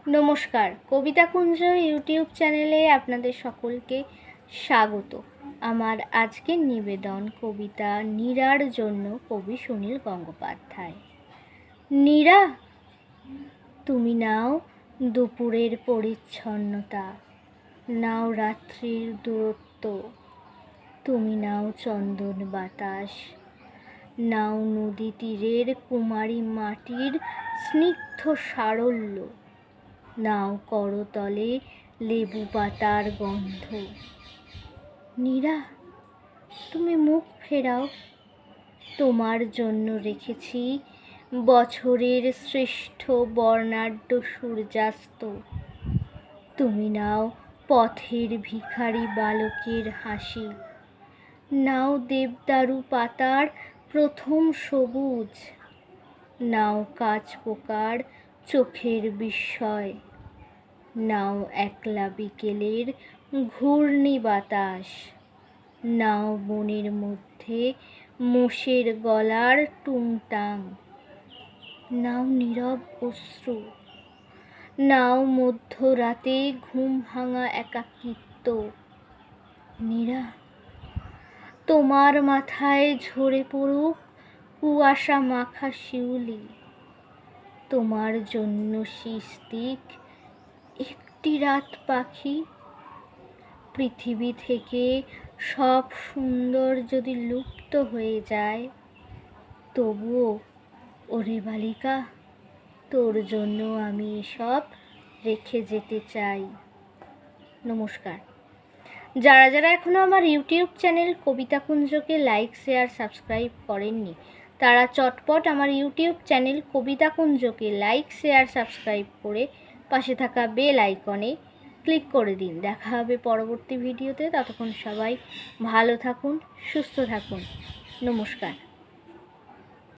নমস্কার, কবিতা কুঞ্জ ইউটিউব চ্যানেলে আপনাদের সকলকে স্বাগত। আমার আজকের নিবেদন কবিতা নীরার জন্য, কবি সুনীল গঙ্গোপাধ্যায়। নীরা, তুমি নাও দুপুরের পরিচ্ছন্নতা, নাও রাত্রির দূরত্ব, তুমি নাও চন্দন বাতাস, নাও নদী তীরের কুমারী মাটির স্নিগ্ধ সারল্য, নাও করতলে লেবু পাতার গন্ধ। নীরা, তুমি মুখ ফেরাও, তোমার জন্য রেখেছি বছরের শ্রেষ্ঠ বর্ণাঢ্য সূর্যাস্ত। তুমি নাও পথের ভিখারি বালকের হাসি, নাও দেবদারু পাতার প্রথম সবুজ, নাও কাঁচ পোকার চোখের বিস্ময়, নাও একলা বিকেলের ঘূর্ণি বাতাস, নাও বনের মধ্যে মোষের গলার টুংটাং, নাও নীরব অশ্রু, নাও মধ্যরাতে ঘুম ভাঙা একাকিত্ব। নীরা, তোমার মাথায় ঝরে পড়ুক কুয়াশা মাখা শিউলি, তোমার জন্য সিস্তিক একটি রাত পাখি। পৃথিবী থেকে সব সুন্দর যদি লুপ্ত হয়ে যায়, তবুও ওরে বালিকা, তোর জন্য আমি এসব রেখে যেতে চাই। নমস্কার। যারা যারা এখনও আমার ইউটিউব চ্যানেল কবিতা কুঞ্জকে লাইক, শেয়ার, সাবস্ক্রাইব করেননি, তারা চটপট আমার ইউটিউব চ্যানেল কবিতা কুঞ্জকে লাইক, শেয়ার, সাবস্ক্রাইব করে পাশে থাকা বেল আইকনে ক্লিক করে দিন। দেখা হবে পরবর্তী ভিডিওতে। ততক্ষণ সবাই ভালো থাকুন, সুস্থ থাকুন। নমস্কার।